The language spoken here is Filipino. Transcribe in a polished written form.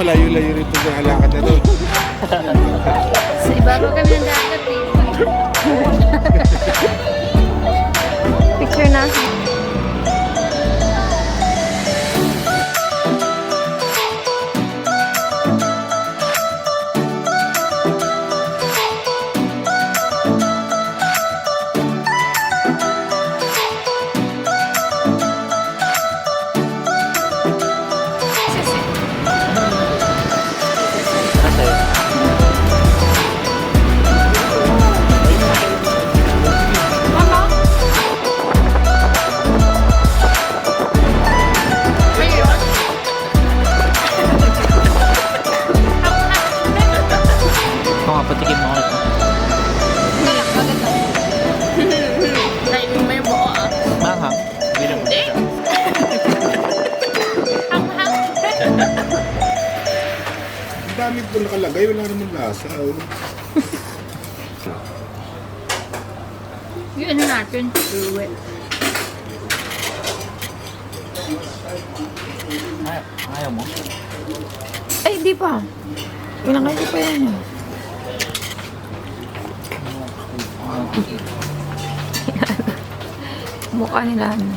malayo-layo rin ito ng halakad na doon. Sa ibabaw kami ng dagat eh. Picture na. Patikim mo ito. Timing may buo ah. Mahang. Bilang mo. Hang-hang. Ang dami po nakalagay, wala naman lasa. Yung ano natin, ruwe. Ayaw mo? Ay, di pa. Ilang kayo pa yan eh. Mukha nila ano.